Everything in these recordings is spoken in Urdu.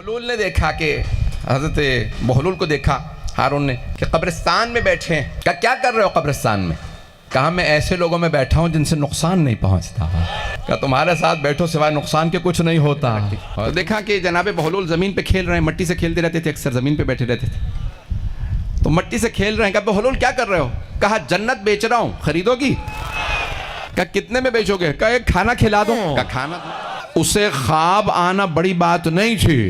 بہلول نے دیکھا کہ حضرت بہلول کو دیکھا ہارون نے کہ قبرستان میں بیٹھے ہیں. کہا کیا کر رہے ہو قبرستان میں؟ کہا میں ایسے لوگوں میں بیٹھا ہوں جن سے نقصان نہیں پہنچتا. کہا تمہارے ساتھ بیٹھو سوائے نقصان کے کچھ نہیں ہوتا. اور دیکھا کہ جناب بہلول زمین پہ کھیل رہے ہیں, مٹی سے کھیلتے رہتے تھے, اکثر زمین پہ بیٹھے رہتے تھے تو مٹی سے کھیل رہے ہیں. کہا بہلول کیا کر رہے ہو؟ کہا جنت بیچ رہا ہوں, خریدو گی؟ کہا کتنے میں بیچو گے؟ کہا ایک کھانا کھلا دو. کہا کھانا؟ اسے خواب آنا بڑی بات نہیں تھی,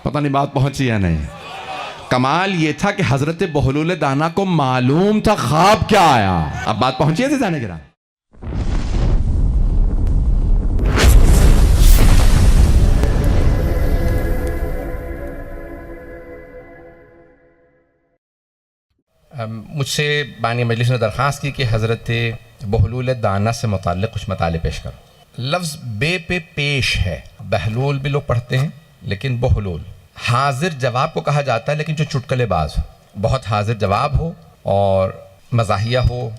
پتہ نہیں بات پہنچی یا نہیں. کمال یہ تھا کہ حضرت بہلول دانا کو معلوم تھا خواب کیا آیا. اب بات پہنچی ہے عزیزان گرامی. مجھ سے بانی مجلس نے درخواست کی کہ حضرت بہلول دانا سے متعلق کچھ مطالب پیش کرو. لفظ بے پہ پیش ہے, بہلول بھی لوگ پڑھتے ہیں لیکن بہلول حاضر جواب کو کہا جاتا ہے, لیکن جو چٹکلے باز ہو, بہت حاضر جواب ہو اور مزاحیہ ہو,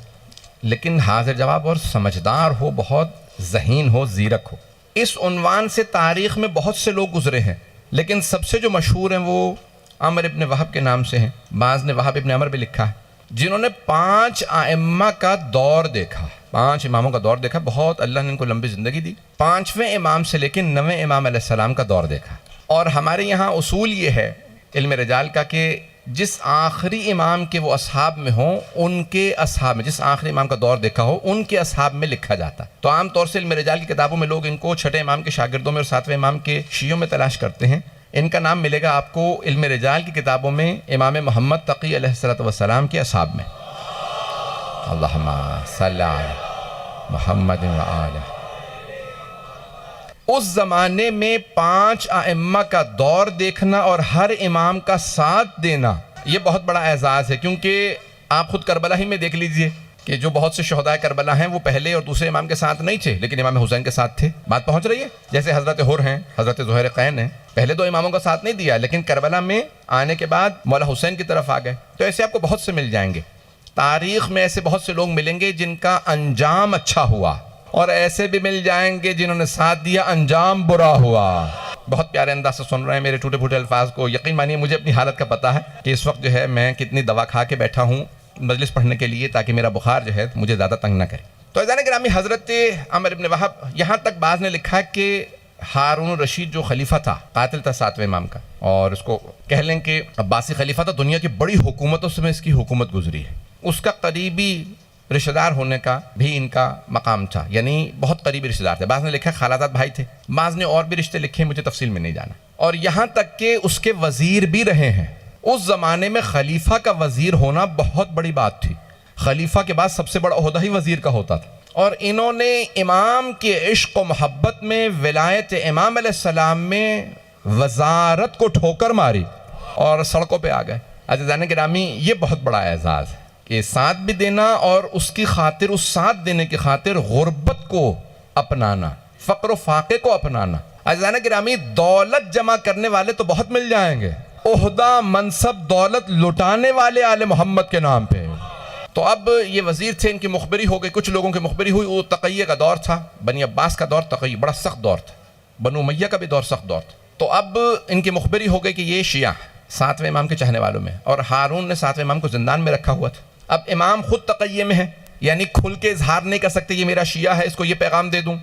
لیکن حاضر جواب اور سمجھدار ہو, بہت ذہین ہو, زیرک ہو. اس عنوان سے تاریخ میں بہت سے لوگ گزرے ہیں, لیکن سب سے جو مشہور ہیں وہ عمر ابن وہب کے نام سے ہیں. بعض نے وہب ابن عمر بھی لکھا ہے, جنہوں نے 5 ائمہ کا دور دیکھا, 5 اماموں کا دور دیکھا. بہت اللہ نے ان کو لمبی زندگی دی. 5ویں امام سے لے کے 9ویں امام علیہ السلام کا دور دیکھا. اور ہمارے یہاں اصول یہ ہے علم رجال کا کہ جس آخری امام کے وہ اصحاب میں ہوں, ان کے اصحاب میں, جس آخری امام کا دور دیکھا ہو ان کے اصحاب میں لکھا جاتا. تو عام طور سے علم رجال کی کتابوں میں لوگ ان کو 6 امام کے شاگردوں میں اور 7ویں امام کے شیعوں میں تلاش کرتے ہیں. ان کا نام ملے گا آپ کو علم رجال کی کتابوں میں امام محمد تقی علیہ السلام کے اصحاب میں. اللہم صلی علی محمد و آلہ. اس زمانے میں 5 ائمہ کا دور دیکھنا اور ہر امام کا ساتھ دینا یہ بہت بڑا اعزاز ہے, کیونکہ آپ خود کربلا ہی میں دیکھ لیجئے کہ جو بہت سے شہداء کربلا ہیں وہ پہلے اور دوسرے امام کے ساتھ نہیں تھے, لیکن امام حسین کے ساتھ تھے. بات پہنچ رہی ہے؟ جیسے حضرت حر ہیں, حضرت زہیر قین ہیں, پہلے 2 اماموں کا ساتھ نہیں دیا, لیکن کربلا میں آنے کے بعد مولا حسین کی طرف آ گئے. تو ایسے آپ کو بہت سے مل جائیں گے. تاریخ میں ایسے بہت سے لوگ ملیں گے جن کا انجام اچھا ہوا, اور ایسے بھی مل جائیں گے جنہوں نے ساتھ دیا انجام برا ہوا. بہت پیارے انداز سے سن رہے ہیں میرے ٹوٹے پھوٹے الفاظ کو. یقین مانیے مجھے اپنی حالت کا پتہ ہے کہ اس وقت جو ہے میں کتنی دوا کھا کے بیٹھا ہوں مجلس پڑھنے کے لیے, تاکہ میرا بخار جو ہے مجھے زیادہ تنگ نہ کرے. تو عزیزان گرامی, حضرت عمر ابن وہب, یہاں تک بعض نے لکھا کہ ہارون الرشید جو خلیفہ تھا, قاتل تھا 7ویں امام کا, اور اس کو کہہ لیں کہ عباسی خلیفہ تھا, دنیا کی بڑی حکومتوں سے میں اس کی حکومت گزری ہے. اس کا قریبی رشتہ دار ہونے کا بھی ان کا مقام تھا, یعنی بہت قریبی رشتہ دار تھے. بعض نے لکھا خالازاد بھائی تھے, بعض نے اور بھی رشتے لکھے, مجھے تفصیل میں نہیں جانا. اور یہاں تک کہ اس کے وزیر بھی رہے ہیں. اس زمانے میں خلیفہ کا وزیر ہونا بہت بڑی بات تھی. خلیفہ کے بعد سب سے بڑا عہدہ ہی وزیر کا ہوتا تھا. اور انہوں نے امام کے عشق و محبت میں, ولایت امام علیہ السلام میں وزارت کو ٹھوکر ماری اور سڑکوں پہ آ گئے. عزیزان گرامی, یہ بہت بڑا اعزاز ہے کہ ساتھ بھی دینا اور اس کی خاطر, اس ساتھ دینے کی خاطر غربت کو اپنانا, فقر و فاقے کو اپنانا. عزیزان گرامی, دولت جمع کرنے والے تو بہت مل جائیں گے, عہدہ منصب دولت لٹانے والے آل محمد کے نام پہ. تو اب یہ وزیر تھے, ان کی مخبری ہو گئی, کچھ لوگوں کی مخبری ہوئی. وہ تقیہ کا دور تھا, بنی عباس کا دور, تقیہ بڑا سخت دور تھا, بنو امیہ کا بھی دور سخت دور تھا. تو اب ان کی مخبری ہو گئی کہ یہ شیعہ 7ویں امام کے چاہنے والوں میں, اور ہارون نے 7ویں امام کو زندان میں رکھا ہوا تھا. اب امام خود تقیہ میں ہے, یعنی کھل کے اظہار نہیں کر سکتے یہ میرا شیعہ ہے, اس کو یہ پیغام دے دوں,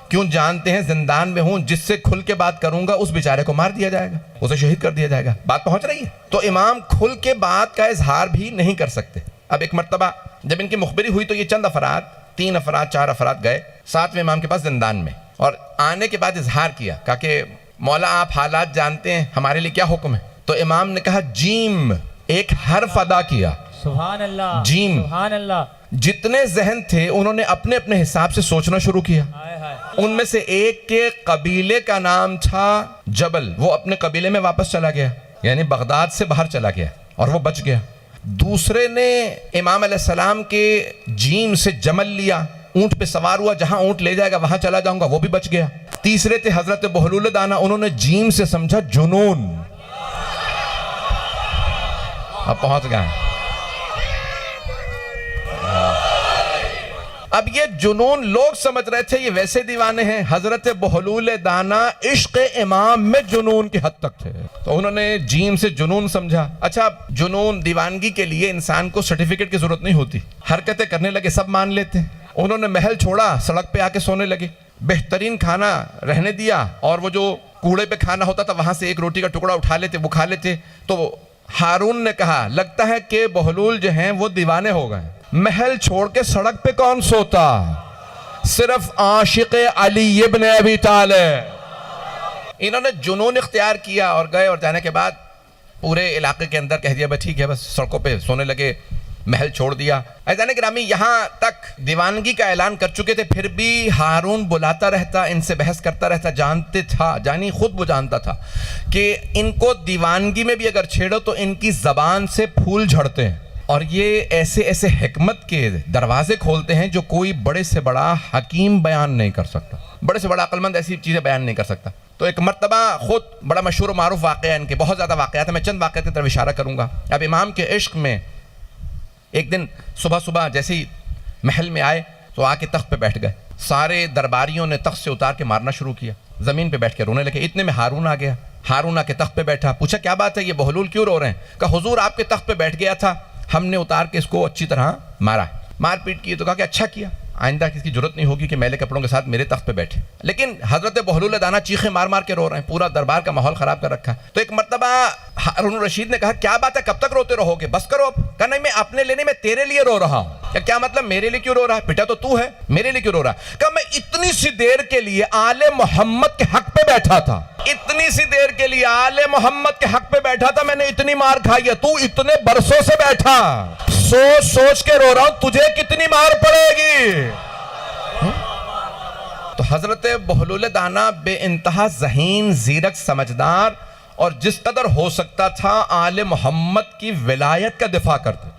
کیوں جانتے ہیں زندان میں ہوں, جس سے کھل کے بات کروں گا اس بیچارے کو مار دیا جائے گا, اسے شہید کر دیا جائے گا. بات پہنچ رہی ہے؟ تو امام کھل کے بات کا اظہار بھی نہیں کر سکتے. اب ایک مرتبہ جب ان کی مخبری ہوئی تو یہ چند افراد, 3 افراد 4 افراد گئے 7ویں امام کے پاس زندان میں, اور آنے کے بعد اظہار کیا, کہا کہ مولا آپ حالات جانتے ہیں, ہمارے لیے کیا حکم ہے؟ تو امام نے کہا جیم, ایک حرف ادا کیا, سبحان اللہ, جیم. سبحان اللہ. جتنے ذہن تھے انہوں نے اپنے اپنے حساب سے سوچنا شروع کیا. ان میں سے ایک کے قبیلے کا نام تھا جبل, وہ اپنے قبیلے میں واپس چلا گیا, یعنی بغداد سے باہر چلا گیا اور وہ بچ گیا. دوسرے نے امام علیہ السلام کے جیم سے جمل لیا, اونٹ پہ سوار ہوا, جہاں اونٹ لے جائے گا وہاں چلا جاؤں گا, وہ بھی بچ گیا. تیسرے تھے حضرت بہلول دانا, انہوں نے جیم سے سمجھا جنون. اب پہنچ گئے. اب یہ جنون لوگ سمجھ رہے تھے یہ ویسے دیوانے ہیں، حضرت بہلول دانا عشق امام میں جنون کی حد تک تھے، تو انہوں نے جیم سے جنون سمجھا۔ اچھا، جنون دیوانگی کے لیے انسان کو سرٹیفکیٹ کی ضرورت نہیں ہوتی، حرکتیں کرنے لگے سب مان لیتے ہیں۔ انہوں نے محل چھوڑا، سڑک پہ آ کے سونے لگے، بہترین کھانا رہنے دیا، اور وہ جو کوڑے پہ کھانا ہوتا تھا وہاں سے ایک روٹی کا ٹکڑا اٹھا لیتے، وہ کھا لیتے۔ تو ہارون نے کہا لگتا ہے کہ بہلول جو ہیں وہ دیوانے ہو گئے، محل چھوڑ کے سڑک پہ کون سوتا؟ صرف عاشق علی ابن ابی طالب۔ انہوں نے جنون اختیار کیا اور گئے، اور جانے کے بعد پورے علاقے کے اندر کہہ دیا بھائی ٹھیک ہے، بس سڑکوں پہ سونے لگے، محل چھوڑ دیا۔ عزیزان گرامی، یہاں تک دیوانگی کا اعلان کر چکے تھے، پھر بھی ہارون بلاتا رہتا، ان سے بحث کرتا رہتا، جانتے تھا، جانی خود وہ جانتا تھا کہ ان کو دیوانگی میں بھی اگر چھیڑو تو ان کی زبان سے پھول جھڑتے ہیں، اور یہ ایسے ایسے حکمت کے دروازے کھولتے ہیں جو کوئی بڑے سے بڑا حکیم بیان نہیں کر سکتا، بڑے سے بڑا عقل مند ایسی چیزیں بیان نہیں کر سکتا۔ تو ایک مرتبہ خود بڑا مشہور و معروف واقعہ ہے ان کے، بہت زیادہ واقعات ہیں، میں چند واقعات کی طرف اشارہ کروں گا۔ اب امام کے عشق میں ایک دن صبح صبح جیسے ہی محل میں آئے تو آ کے تخت پہ بیٹھ گئے، سارے درباریوں نے تخت سے اتار کے مارنا شروع کیا، زمین پہ بیٹھ کے رونے لگے۔ اتنے میں ہارون آ گیا، ہارون آ کے تخت پہ بیٹھا، پوچھا کیا بات ہے، یہ بہلول کیوں رو رہے ہیں؟ کہا حضور آپ کے تخت پہ بیٹھ گیا تھا، ہم نے اتار کے اس کو اچھی طرح مارا، مار پیٹ کی، تو کہا کہ اچھا کیا، آئندہ کسی کی ضرورت نہیں ہوگی کہ میلے کپڑوں کے ساتھ میرے تخت پہ بیٹھے۔ لیکن حضرت بہلول دانا چیخیں مار مار کے رو رہے ہیں، پورا دربار کا ماحول خراب کر رکھا ہے۔ تو ایک مرتبہ ہارون الرشید نے کہا کیا بات ہے، کب تک روتے رہو گے، بس کرو اب۔ کہا نہیں، میں اپنے لیے نہیں، میں تیرے لیے رو رہا ہوں۔ کیا مطلب، میرے لیے کیوں رو رہا ہے، پٹا تو ہے، میرے لیے کیوں رو رہا ہے؟ کہا میں اتنی سی دیر کے لیے آل محمد کے حق پہ بیٹھا تھا، اتنی سی دیر کے لیے آل محمد کے حق پہ بیٹھا تھا، میں نے اتنی مار کھائی ہے، تو اتنے برسوں سے بیٹھا، سوچ سوچ کے رو رہا ہوں تجھے کتنی مار پڑے گی۔ تو حضرت بہلول دانا بے انتہا ذہین، زیرک، سمجھدار، اور جس قدر ہو سکتا تھا آل محمد کی ولایت کا دفاع کرتے،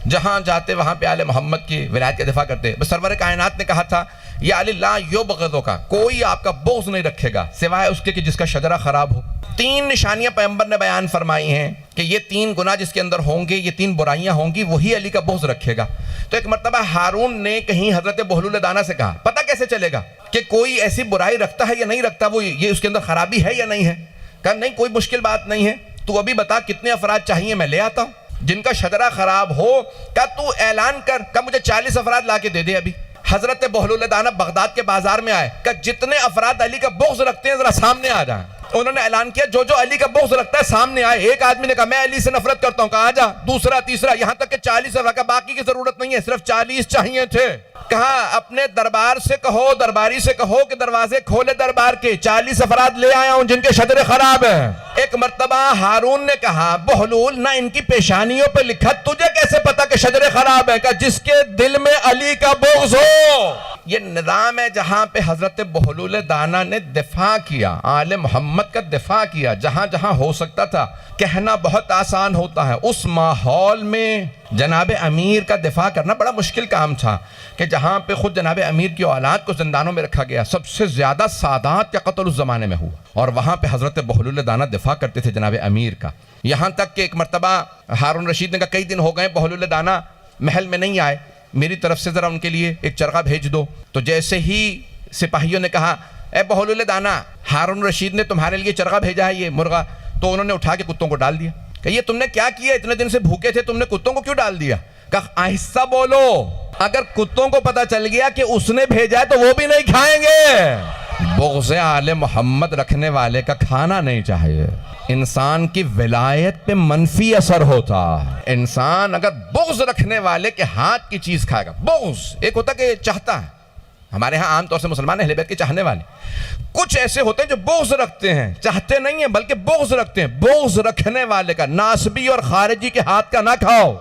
جہاں جاتے وہاں پہ آل محمد کی ولایت کا دفاع کرتے۔ بس سرور کائنات نے کہا تھا یا علی لا یبغضو کا، کوئی آپ کا بغض نہیں رکھے گا سوائے اس کے کہ جس کا شجرہ خراب ہو۔ 3 نشانیاں پیغمبر نے بیان فرمائی ہیں کہ یہ 3 گناہ جس کے اندر ہوں گے، یہ 3 برائیاں ہوں گی، وہی علی کا بغض رکھے گا۔ تو ایک مرتبہ ہارون نے کہیں حضرت بہلول دانا سے کہا پتہ کیسے چلے گا کہ کوئی ایسی برائی رکھتا ہے یا نہیں رکھتا، وہ یہ اس کے اندر خرابی ہے یا نہیں ہے؟ کہا نہیں، کوئی مشکل بات نہیں ہے، تو ابھی بتا کتنے افراد چاہیے، میں لے آتا ہوں جن کا شجرہ خراب ہو۔ کہا تو اعلان کر، کہا مجھے 40 افراد لا کے دے دے ابھی۔ حضرت بہلول دانا بغداد کے بازار میں آئے، کہا جتنے افراد علی کا بغض رکھتے ہیں ذرا سامنے آ جائیں۔ انہوں نے اعلان کیا جو علی کا بغض رکھتا ہے سامنے آئے۔ ایک آدمی نے کہا میں علی سے نفرت کرتا ہوں، کہا آ جا، دوسرا، تیسرا، یہاں تک کہ 40 افراد، باقی کی ضرورت نہیں ہے، صرف 40 چاہیے تھے۔ کہا اپنے دربار سے کہو، درباری سے کہو کہ دروازے کھولے دربار کے، 40 افراد لے آیا ہوں جن کے شجرے خراب ہیں۔ ایک مرتبہ ہارون نے کہا بہلول نہ ان کی پیشانیوں پہ لکھا، تجھے کیسے پتا کہ شجرے خراب ہے؟ کہ جس کے دل میں علی کا بغض ہو۔ یہ نظام ہے جہاں پہ حضرت بہلول دانا نے دفاع کیا، آل محمد کا دفاع کیا، جہاں جہاں ہو سکتا تھا۔ کہنا بہت آسان ہوتا ہے، اس ماحول میں جناب امیر کا دفاع کرنا بڑا مشکل کام تھا کہ جہاں پہ خود جناب امیر کی اولاد کو زندانوں میں رکھا گیا، سب سے زیادہ سادات کا قتل اس زمانے میں ہوا، اور وہاں پہ حضرت بہلول دانا دفاع کرتے تھے جناب امیر کا۔ یہاں تک کہ ایک مرتبہ ہارون رشید نے کہا کئی دن ہو گئے بہلول دانا محل میں نہیں آئے، میری طرف سے ذرا ان کے لیے ایک چرغہ بھیج دو۔ تو جیسے ہی سپاہیوں نے کہا اے بہلول دانا، ہارون رشید نے تمہارے لیے چرغہ بھیجا ہے، یہ مرغہ، تو انہوں نے اٹھا کے کتوں کو ڈال دیا۔ کہ یہ تم نے کیا کیا، اتنے دن سے بھوکے تھے، تم نے کتوں کو کیوں ڈال دیا؟ کہا آہستہ بولو، اگر کتوں کو پتا چل گیا کہ اس نے بھیجا ہے تو وہ بھی نہیں کھائیں گے۔ بغض آل محمد رکھنے والے کا کھانا نہیں چاہیے، انسان کی ولایت پہ منفی اثر ہوتا ہے۔ انسان اگر بغض رکھنے والے کے ہاتھ کی چیز کھائے گا، بغض ایک ہوتا کہ چاہتا ہے، ہمارے ہاں عام طور سے مسلمان اہل بیت کے چاہنے والے، کچھ ایسے ہوتے ہیں جو بغض رکھتے ہیں، چاہتے نہیں ہیں بلکہ بغض رکھتے ہیں۔ بغض رکھنے والے کا، ناسبی اور خارجی کے ہاتھ کا نہ کھاؤ،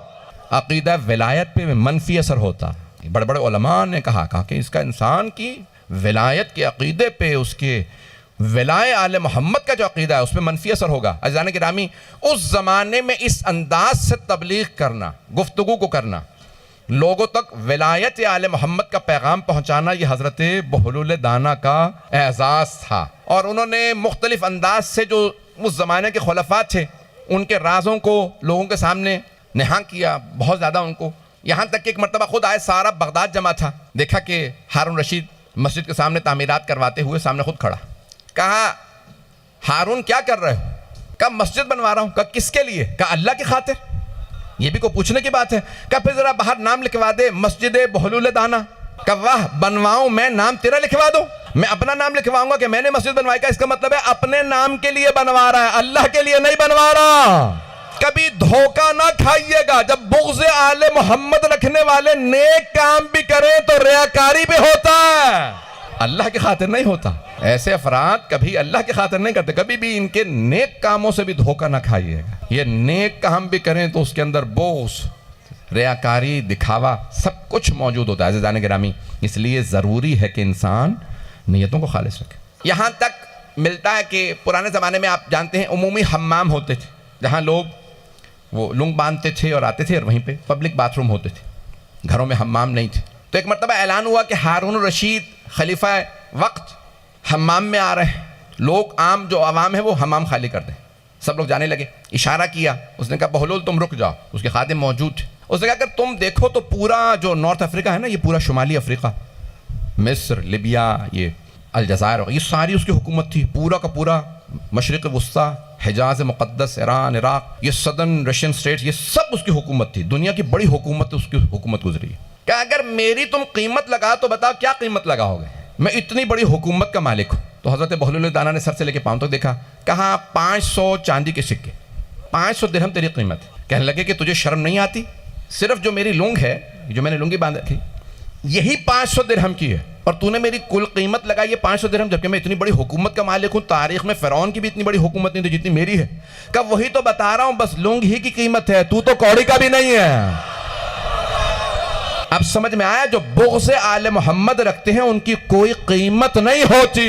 عقیدہ ولایت پہ منفی اثر ہوتا ہے۔ بڑے بڑے علماء نے کہا کہ اس کا انسان کی ولایت کے عقیدے پہ، اس کے ولائے آل محمد کا جو عقیدہ ہے اس پہ منفی اثر ہوگا۔ عزیزان گرامی، اس زمانے میں اس انداز سے تبلیغ کرنا، گفتگو کو کرنا، لوگوں تک ولایت آل محمد کا پیغام پہنچانا، یہ حضرت بہلول دانا کا اعزاز تھا۔ اور انہوں نے مختلف انداز سے جو اس زمانے کے خلفاء تھے ان کے رازوں کو لوگوں کے سامنے نہاں کیا، بہت زیادہ ان کو یہاں تک کہ ایک مرتبہ خود آئے سارا بغداد جمع تھا، دیکھا کہ ہارون رشید مسجد کے سامنے تعمیرات کرواتے ہوئے سامنے خود کھڑا، کہا ہارون کیا کر رہے ہو؟ کہا مسجد بنوا رہا ہوں۔ کہا کس کے لیے؟ کہا اللہ کی خاطر۔ یہ بھی کوئی پوچھنے کی بات ہے؟ کہا پھر ذرا باہر نام لکھوا دے، مسجد بہلول دانا۔ کہا واہ، بنواؤں میں، نام تیرا لکھوا دوں؟ میں اپنا نام لکھواؤں گا کہ میں نے مسجد بنوائی؟ کا اس کا مطلب ہے اپنے نام کے لیے بنوا رہا ہے، اللہ کے لیے نہیں بنوا رہا۔ کبھی دھوکہ نہ کھائیے گا، جب بغض آل محمد رکھنے والے نیک کام بھی کریں تو ریاکاری بھی ہوتا ہے، اللہ کی خاطر نہیں ہوتا۔ ایسے افراد کبھی اللہ کی خاطر نہیں کرتے، کبھی بھی ان کے نیک کاموں سے بھی دھوکہ نہ کھائیے گا۔ یہ نیک کام بھی کریں تو اس کے اندر بغض، ریاکاری، دکھاوا سب کچھ موجود ہوتا ہے عزیزان گرامی۔ اس لیے ضروری ہے کہ انسان نیتوں کو خالص رکھے۔ یہاں تک ملتا ہے کہ پرانے زمانے میں آپ جانتے ہیں عمومی حمام ہوتے تھے، جہاں لوگ وہ لنگ باندھتے تھے اور آتے تھے، اور وہیں پہ پبلک باتھ روم ہوتے تھے، گھروں میں حمام نہیں تھے۔ تو ایک مرتبہ اعلان ہوا کہ ہارون الرشید خلیفہ وقت حمام میں آ رہے ہیں، لوگ عام جو عوام ہے وہ حمام خالی کر دیں۔ سب لوگ جانے لگے، اشارہ کیا، اس نے کہا بہلول تم رک جاؤ، اس کے خادم موجود تھے۔ اس نے کہا اگر تم دیکھو تو پورا جو نارتھ افریقہ ہے نا، یہ پورا شمالی افریقہ، مصر، لیبیا، یہ الجزائر، یہ ساری اس کی حکومت تھی، پورا کا پورا مشرق وسطیٰ، حجاز مقدس، ایران، عراق، یہ سدرن رشین سٹیٹس، یہ سب اس کی حکومت تھی، دنیا کی بڑی حکومت اس کی حکومت گزری ہے۔ کہ اگر میری تم قیمت لگا تو بتاؤ کیا قیمت لگاؤ گے؟ میں اتنی بڑی حکومت کا مالک ہوں۔ تو حضرت بہلول دانا نے سر سے لے کے پاؤں تک دیکھا، کہا 500 چاندی کے سکے، 500 درہم تیری قیمت ہے۔ کہنے لگے کہ تجھے شرم نہیں آتی؟ صرف جو میری لنگ ہے، جو میں نے لنگی باندھ رکھی، یہی 500 درہم کی ہے، اور تو نے میری کل قیمت لگائی ہے 500 درہم، جبکہ میں اتنی بڑی حکومت کا مالک ہوں۔ تاریخ میں فرعون کی بھی اتنی بڑی حکومت نہیں تھی جتنی میری ہے۔ کہ وہی تو بتا رہا ہوں، بس لنگ ہی کی قیمت ہے، تو کوڑی کا بھی نہیں ہے۔ اب سمجھ میں آیا، جو بغض آل محمد رکھتے ہیں ان کی کوئی قیمت نہیں ہوتی،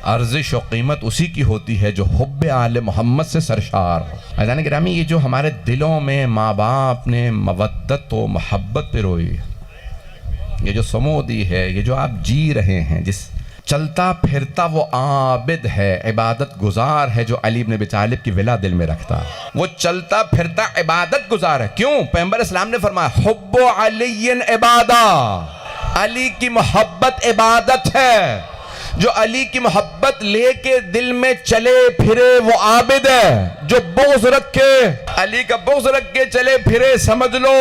ارزش و قیمت اسی کی ہوتی ہے جو حب آل محمد سے سرشار ہو۔ عزیزان گرامی، یہ جو ہمارے دلوں میں ماں باپ نے مودت و محبت پہ روئی، یہ جو سمودی ہے، یہ جو آپ جی رہے ہیں، جس چلتا پھرتا وہ عابد ہے، عبادت گزار ہے، جو علی بن ابی طالب کی ولا دل میں رکھتا ہے، وہ چلتا پھرتا عبادت گزار ہے۔ کیوں؟ پیغمبر اسلام نے فرمایا حب علی عبادہ، علی کی محبت عبادت ہے۔ جو علی کی محبت لے کے دل میں چلے پھرے وہ عابد ہے، جو بغض رکھے، علی کا بغض رکھ کے چلے پھرے، سمجھ لو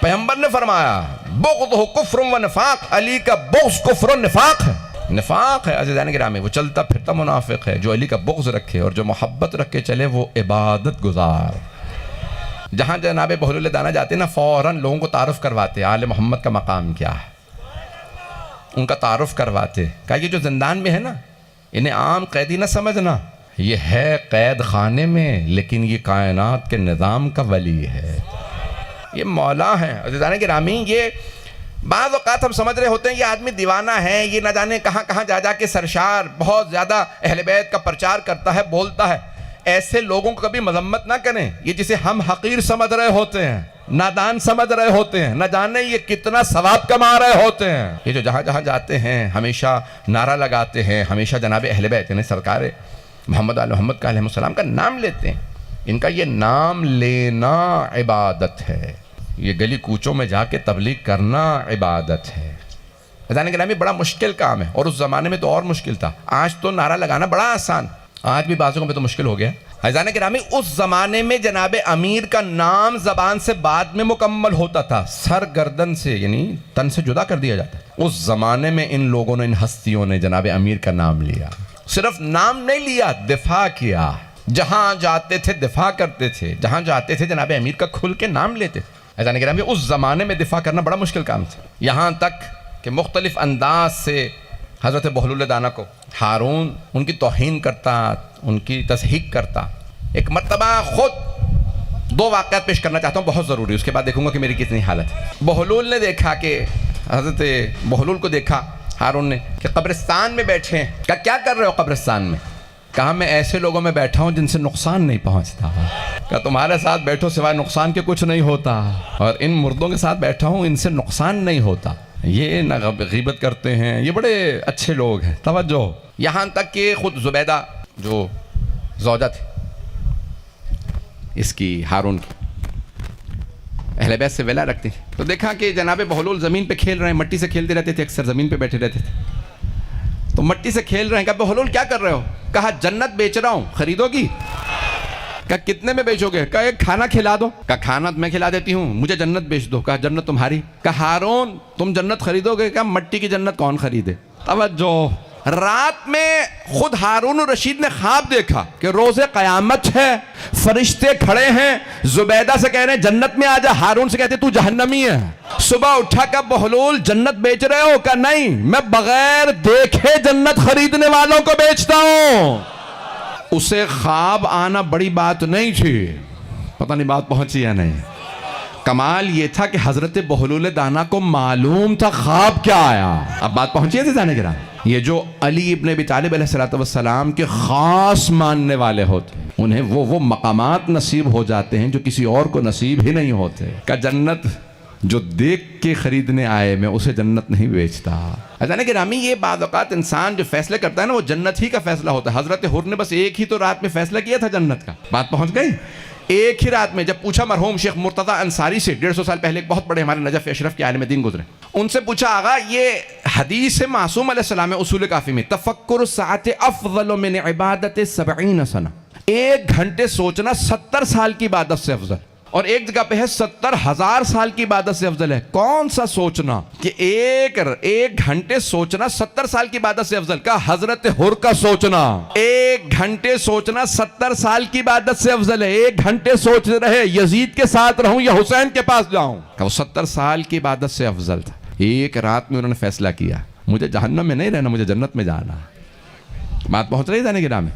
پیغمبر نے فرمایا بغض کفر و نفاق، علی کا بغض کفر و نفاق ہے، نفاق ہے۔ عزیزان گرامی، وہ چلتا پھرتا منافق ہے جو علی کا بغض رکھے اور جو محبت رکھ کے چلے وہ عبادت گزار۔ جہاں جناب بہلول دانا جاتے نا، فوراً لوگوں کو تعارف کرواتے آل محمد کا مقام کیا ہے، ان کا تعارف کرواتے۔ کہا یہ جو زندان میں ہے نا، انہیں عام قیدی نہ سمجھنا، یہ ہے قید خانے میں لیکن یہ کائنات کے نظام کا ولی ہے، یہ مولا ہے۔ عزیزان گرامی، یہ بعض اوقات ہم سمجھ رہے ہوتے ہیں یہ آدمی دیوانہ ہے، یہ نہ جانے کہاں کہاں جا جا کے سرشار بہت زیادہ اہل بیت کا پرچار کرتا ہے، بولتا ہے۔ ایسے لوگوں کو کبھی مذمت نہ کریں، یہ جسے ہم حقیر سمجھ رہے ہوتے ہیں، نادان سمجھ رہے ہوتے ہیں، نہ جانے یہ کتنا ثواب کما رہے ہوتے ہیں۔ یہ جو جہاں جہاں جاتے ہیں ہمیشہ نعرہ لگاتے ہیں، ہمیشہ جناب اہل بیت یعنی سرکار محمد علیہ محمد کا علیہ السلام کا نام لیتے ہیں، ان کا یہ نام لینا عبادت ہے، یہ گلی کوچوں میں جا کے تبلیغ کرنا عبادت ہے۔ عزیزان گرامی، بڑا مشکل کام ہے، اور اس زمانے میں تو اور مشکل تھا۔ آج تو نعرہ لگانا بڑا آسان، آج بھی بعضوں پہ تو مشکل ہو گیا۔ عزیزان گرامی، اس زمانے میں جناب امیر کا نام زبان سے بعد میں مکمل ہوتا تھا، سر گردن سے یعنی تن سے جدا کر دیا جاتا۔ اس زمانے میں ان لوگوں نے، ان ہستیوں نے جناب امیر کا نام لیا، صرف نام نہیں لیا، دفاع کیا۔ جہاں جاتے تھے دفاع کرتے تھے، جہاں جاتے تھے جناب امیر کا کھل کے نام لیتے تھے۔ عزیزان گرامی، اس زمانے میں دفاع کرنا بڑا مشکل کام تھا، یہاں تک کہ مختلف انداز سے حضرت بہلول دانا کو ہارون ان کی توہین کرتا، ان کی تضحیک کرتا۔ ایک مرتبہ خود دو واقعات پیش کرنا چاہتا ہوں، بہت ضروری، اس کے بعد دیکھوں گا کہ میری کتنی حالت ہے۔ بہلول نے دیکھا کہ حضرت بہلول کو دیکھا ہارون نے کہ قبرستان میں بیٹھے ہیں۔ کہا کیا کر رہے ہو قبرستان میں؟ کہا میں ایسے لوگوں میں بیٹھا ہوں جن سے نقصان نہیں پہنچتا۔ کہا تمہارے ساتھ بیٹھو سوائے نقصان کے کچھ نہیں ہوتا، اور ان مردوں کے ساتھ بیٹھا ہوں ان سے نقصان نہیں ہوتا، یہ نہ غیبت کرتے ہیں، یہ بڑے اچھے لوگ ہیں۔ توجہ، یہاں تک کہ خود زبیدہ جو زوجہ تھی اس کی ہارون کی، اہل بیت سے ولا رکھتے ہیں. تو دیکھا کہ جناب بہلول زمین پہ کھیل رہے ہیں, مٹی سے کھیلتے رہتے تھے, اکثر زمین پہ بیٹھے رہتے تھے. تو مٹی سے کھیل رہے ہیں, کہا بہلول کیا کر رہے ہو؟ کہا جنت بیچ رہا ہوں, خریدو گی؟ کہا کتنے میں بیچو گے؟ کہا ایک کھانا کھلا دو. کہا کھانا میں کھلا دیتی ہوں, مجھے جنت بیچ دو. کہا جنت تمہاری. کہا ہارون تم جنت خریدو گے؟ کہا مٹی کی جنت کون خریدے. توجہ, رات میں خود ہارون الرشید نے خواب دیکھا کہ روز قیامت ہے, فرشتے کھڑے ہیں, زبیدہ سے کہہ رہے ہیں جنت میں آ جا, ہارون سے کہتے تو جہنمی ہے. صبح اٹھا, کہا بہلول جنت بیچ رہے ہو؟ کہا نہیں, میں بغیر دیکھے جنت خریدنے والوں کو بیچتا ہوں. اسے خواب آنا بڑی بات نہیں تھی, پتہ نہیں بات پہنچی یا نہیں. کمال یہ تھا کہ حضرت بہلول دانا کو معلوم تھا خواب کیا آیا. اب بات پہنچی ہے زانے گرام. یہ جو علی ابن ابی طالب علیہ السلام کے خاص ماننے والے ہوتے ہیں, انہیں وہ مقامات نصیب ہو جاتے ہیں جو کسی اور کو نصیب ہی نہیں ہوتے. کہ جنت جو دیکھ کے خریدنے آئے, میں اسے جنت نہیں بیچتا. اذان گرامی, یہ بعض اوقات انسان جو فیصلے کرتا ہے نا, وہ جنت ہی کا فیصلہ ہوتا ہے. حضرت حر نے بس ایک ہی تو رات میں فیصلہ کیا تھا جنت کا. بات پہنچ گئی. ایک ہی رات میں جب پوچھا مرحوم شیخ مرتضیٰ انصاری سے, 150 سال پہلے ایک بہت بڑے ہمارے نجف اشرف کے عالم دین گزرے, ان سے پوچھا آغا یہ حدیث معصوم علیہ السلام اصول کافی میں تفکر الساعت افضل من عبادت 70 سنہ, 1 گھنٹے سوچنا 70 سال کی عبادت سے افضل, اور ایک جگہ پہ ہے 70,000 سال کی عبادت سے افضل ہے. کون سا سوچنا؟ کہ ایک گھنٹے سوچنا 70 سال کی عبادت سے افضل. کا حضرت حر کا سوچنا 1 گھنٹے سوچنا 70 سال کی عبادت سے افضل ہے. 1 گھنٹے سوچ رہے یزید کے ساتھ رہوں یا حسین کے پاس جاؤں, کہ وہ 70 سال کی عبادت سے افضل تھا. ایک رات میں انہوں نے فیصلہ کیا, مجھے جہنم میں نہیں رہنا, مجھے جنت میں جانا. بات پہنچ رہی ہے جانے کے نام میں.